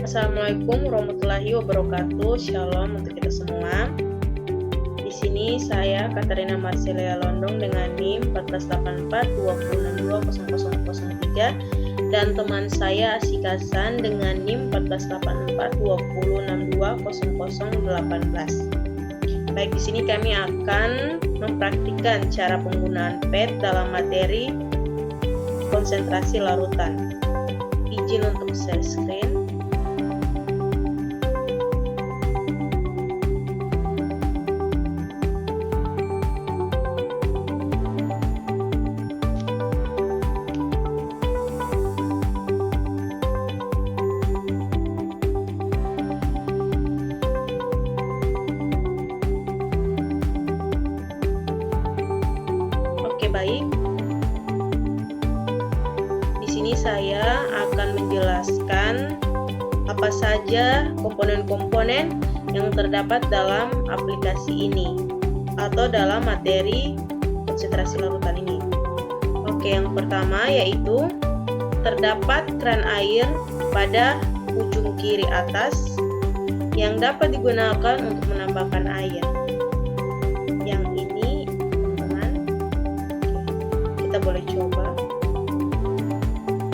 Assalamualaikum warahmatullahi wabarakatuh. Shalom untuk kita semua. Di sini saya Katarina Marcelia Londong dengan NIM 1484 dan teman saya Asyik Hasan dengan NIM 1484 Baik, di sini kami akan mempraktikkan cara penggunaan PET dalam materi konsentrasi larutan. Izin untuk share screen. Baik, di sini saya akan menjelaskan apa saja komponen-komponen yang terdapat dalam aplikasi ini atau dalam materi konsentrasi larutan ini. Oke, yang pertama yaitu terdapat keran air pada ujung kiri atas yang dapat digunakan untuk menambahkan air. Yang ini kita boleh coba.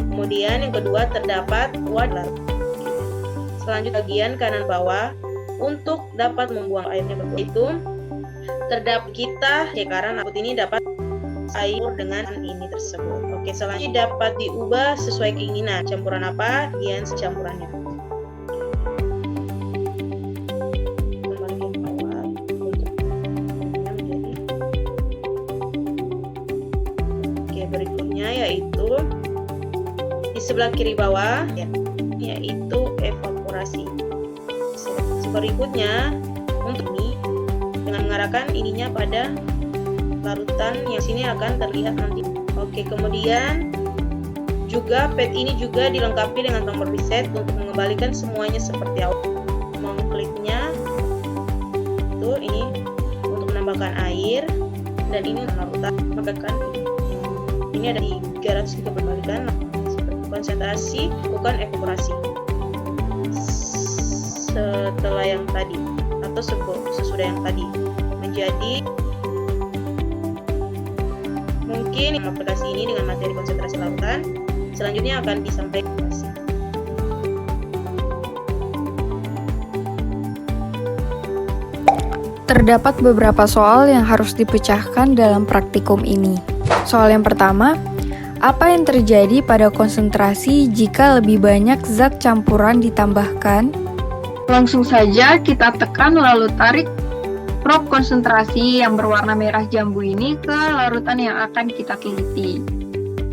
Kemudian yang kedua terdapat wadah. Selanjutnya bagian kanan bawah untuk dapat membuang airnya itu terdapat kita karena akut ini dapat air dengan ini tersebut. Oke, selanjutnya dapat diubah sesuai keinginan. Campuran apa? Bagian campurannya. Berikutnya yaitu di sebelah kiri bawah yaitu evaporasi. Berikutnya untuk ini dengan mengarahkan ininya pada larutan yang sini akan terlihat nanti. Oke, kemudian juga PET ini juga dilengkapi dengan tombol reset untuk mengembalikan semuanya seperti awal. Mengkliknya itu ini untuk menambahkan air dan ini larutan menggunakan ini ada 300 kebalikan seperti konsentrasi bukan evaporasi setelah yang tadi atau sesudah yang tadi menjadi mungkin aplikasi ini dengan materi konsentrasi larutan selanjutnya akan disampaikan. Terdapat beberapa soal yang harus dipecahkan dalam praktikum ini. Soal yang pertama, apa yang terjadi pada konsentrasi jika lebih banyak zat campuran ditambahkan? Langsung saja kita tekan lalu tarik probe konsentrasi yang berwarna merah jambu ini ke larutan yang akan kita teliti.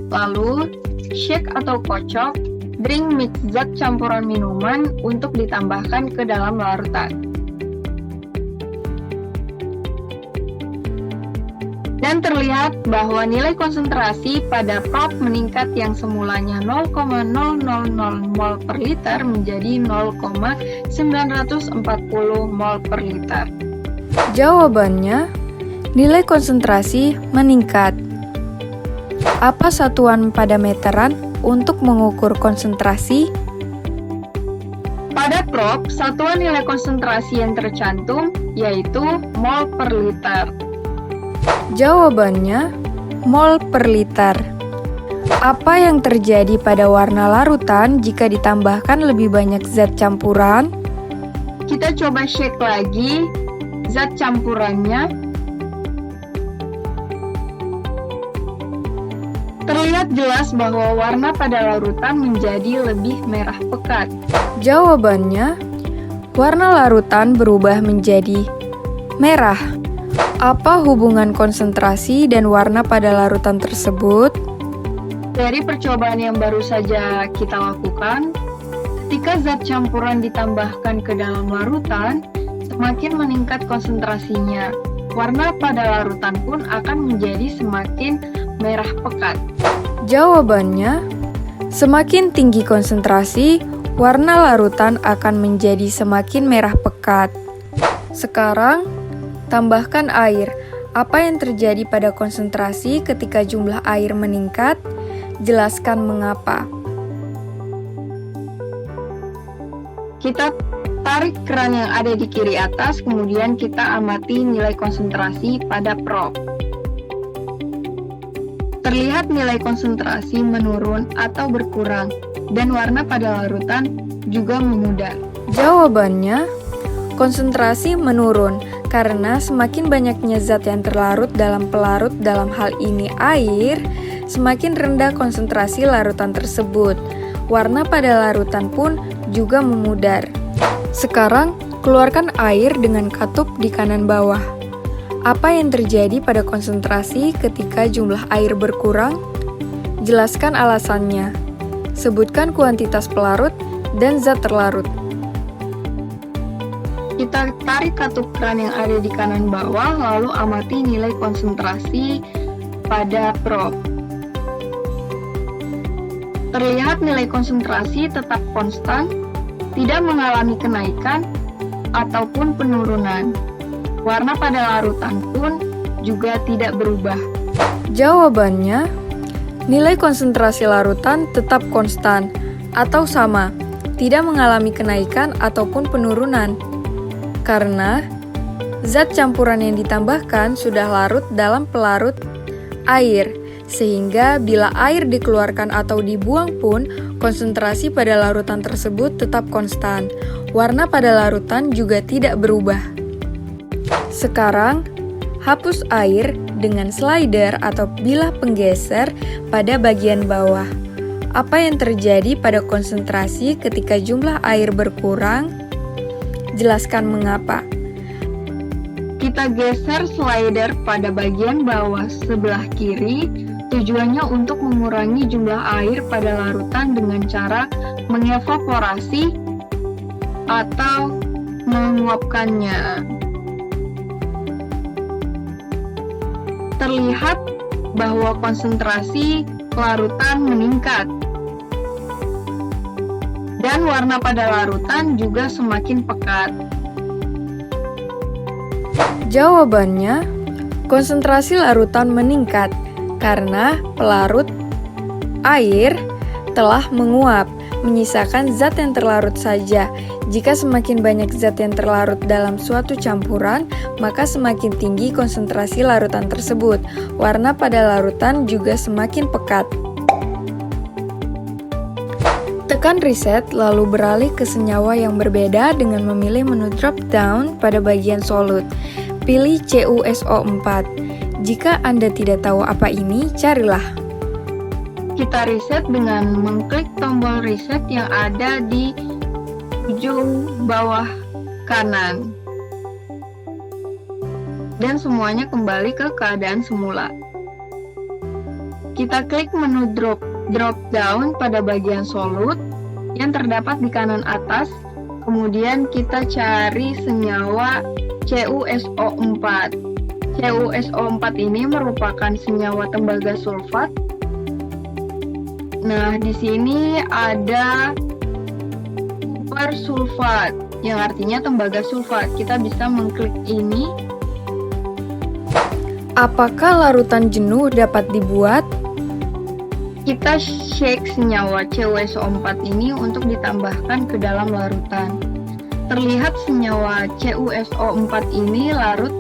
Lalu, shake atau kocok, drink mix zat campuran minuman untuk ditambahkan ke dalam larutan. Dan terlihat bahwa nilai konsentrasi pada probe meningkat yang semulanya 0,000 mol per liter menjadi 0,940 mol per liter. Jawabannya, nilai konsentrasi meningkat. Apa satuan pada meteran untuk mengukur konsentrasi? Pada probe, satuan nilai konsentrasi yang tercantum yaitu mol per liter. Jawabannya, mol per liter. Apa yang terjadi pada warna larutan jika ditambahkan lebih banyak zat campuran? Kita coba shake lagi zat campurannya. Terlihat jelas bahwa warna pada larutan menjadi lebih merah pekat. Jawabannya, warna larutan berubah menjadi merah. Apa hubungan konsentrasi dan warna pada larutan tersebut? Dari percobaan yang baru saja kita lakukan, ketika zat campuran ditambahkan ke dalam larutan, semakin meningkat konsentrasinya. Warna pada larutan pun akan menjadi semakin merah pekat. Jawabannya, semakin tinggi konsentrasi, warna larutan akan menjadi semakin merah pekat. Sekarang, tambahkan air. Apa yang terjadi pada konsentrasi ketika jumlah air meningkat? Jelaskan mengapa. Kita tarik keran yang ada di kiri atas, kemudian kita amati nilai konsentrasi pada prop. Terlihat nilai konsentrasi menurun atau berkurang, dan warna pada larutan juga memudar. Jawabannya, konsentrasi menurun karena semakin banyaknya zat yang terlarut dalam pelarut, dalam hal ini air, semakin rendah konsentrasi larutan tersebut. Warna pada larutan pun juga memudar. Sekarang, keluarkan air dengan katup di kanan bawah. Apa yang terjadi pada konsentrasi ketika jumlah air berkurang? Jelaskan alasannya. Sebutkan kuantitas pelarut dan zat terlarut. Kita tarik katup keran yang ada di kanan bawah, lalu amati nilai konsentrasi pada prop. Terlihat nilai konsentrasi tetap konstan, tidak mengalami kenaikan ataupun penurunan. Warna pada larutan pun juga tidak berubah. Jawabannya, nilai konsentrasi larutan tetap konstan atau sama, tidak mengalami kenaikan ataupun penurunan. Karena zat campuran yang ditambahkan sudah larut dalam pelarut air, sehingga bila air dikeluarkan atau dibuang pun, konsentrasi pada larutan tersebut tetap konstan. Warna pada larutan juga tidak berubah. Sekarang, hapus air dengan slider atau bilah penggeser pada bagian bawah. Apa yang terjadi pada konsentrasi ketika jumlah air berkurang? Jelaskan mengapa. Kita geser slider pada bagian bawah sebelah kiri, tujuannya untuk mengurangi jumlah air pada larutan dengan cara mengevaporasi atau menguapkannya. Terlihat bahwa konsentrasi larutan meningkat dan warna pada larutan juga semakin pekat. Jawabannya, konsentrasi larutan meningkat karena pelarut air telah menguap, menyisakan zat yang terlarut saja. Jika semakin banyak zat yang terlarut dalam suatu campuran, maka semakin tinggi konsentrasi larutan tersebut. Warna pada larutan juga semakin pekat. Tekan reset lalu beralih ke senyawa yang berbeda dengan memilih menu drop down pada bagian solut. Pilih CuSO4. Jika Anda tidak tahu apa ini, carilah. Kita reset dengan mengklik tombol reset yang ada di ujung bawah kanan. Dan semuanya kembali ke keadaan semula. Kita klik menu drop down pada bagian solut yang terdapat di kanan atas. Kemudian kita cari senyawa CuSO4. CuSO4 ini merupakan senyawa tembaga sulfat. Nah, di sini ada super sulfat, yang artinya tembaga sulfat. Kita bisa mengklik ini. Apakah larutan jenuh dapat dibuat? Kita shake senyawa CuSO4 ini untuk ditambahkan ke dalam larutan. Terlihat senyawa CuSO4 ini larut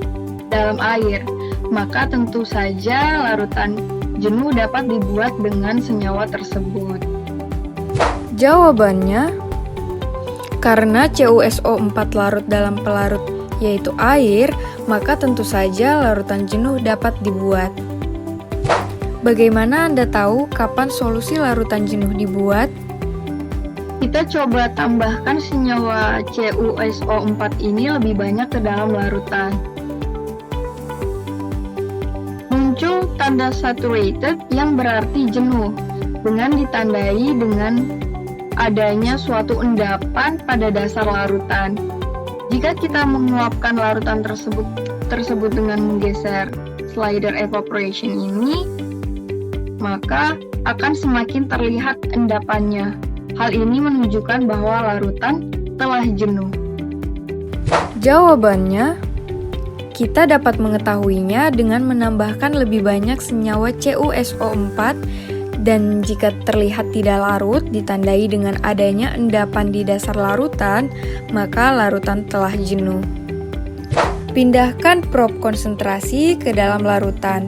dalam air, maka tentu saja larutan jenuh dapat dibuat dengan senyawa tersebut. Jawabannya, karena CuSO4 larut dalam pelarut yaitu air, maka tentu saja larutan jenuh dapat dibuat. Bagaimana Anda tahu kapan solusi larutan jenuh dibuat? Kita coba tambahkan senyawa CuSO4 ini lebih banyak ke dalam larutan. Muncul tanda saturated yang berarti jenuh, dengan ditandai dengan adanya suatu endapan pada dasar larutan. Jika kita menguapkan larutan tersebut dengan menggeser slider evaporation ini, maka akan semakin terlihat endapannya. Hal ini menunjukkan bahwa larutan telah jenuh. Jawabannya, kita dapat mengetahuinya dengan menambahkan lebih banyak senyawa CuSO4 Dan jika terlihat tidak larut, ditandai dengan adanya endapan di dasar larutan, maka larutan telah jenuh. Pindahkan prop konsentrasi ke dalam larutan.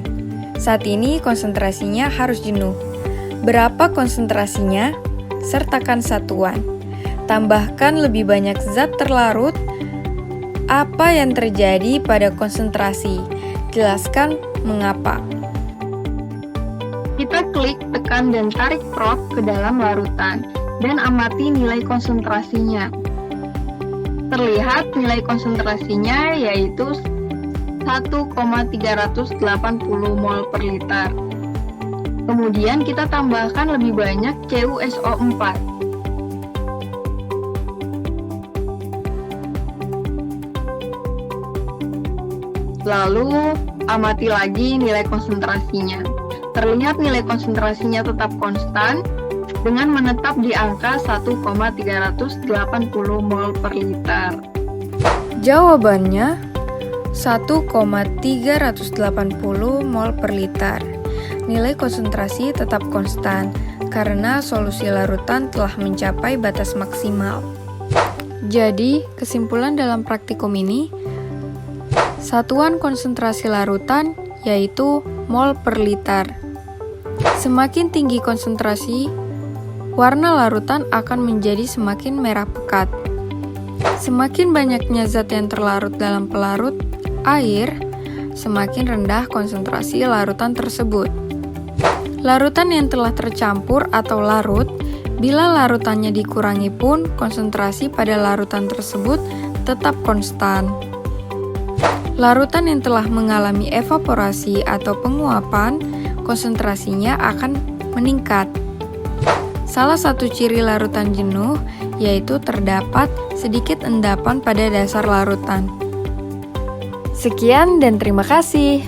Saat ini konsentrasinya harus jenuh. Berapa konsentrasinya? Sertakan satuan. Tambahkan lebih banyak zat terlarut. Apa yang terjadi pada konsentrasi? Jelaskan mengapa. Kita klik, tekan, dan tarik prop ke dalam larutan, dan amati nilai konsentrasinya. Terlihat nilai konsentrasinya yaitu 1,380 mol per liter. Kemudian kita tambahkan lebih banyak CuSO4. Lalu amati lagi nilai konsentrasinya. Terlihat nilai konsentrasinya tetap konstan dengan menetap di angka 1,380 mol per liter. Jawabannya 1,380 mol per liter. Nilai konsentrasi tetap konstan karena solusi larutan telah mencapai batas maksimal. Jadi, kesimpulan dalam praktikum ini, satuan konsentrasi larutan yaitu mol per liter. Semakin tinggi konsentrasi, warna larutan akan menjadi semakin merah pekat. Semakin banyaknya zat yang terlarut dalam pelarut air, semakin rendah konsentrasi larutan tersebut. Larutan yang telah tercampur atau larut, bila larutannya dikurangi pun, konsentrasi pada larutan tersebut tetap konstan. Larutan yang telah mengalami evaporasi atau penguapan, konsentrasinya akan meningkat. Salah satu ciri larutan jenuh yaitu terdapat sedikit endapan pada dasar larutan. Sekian dan terima kasih.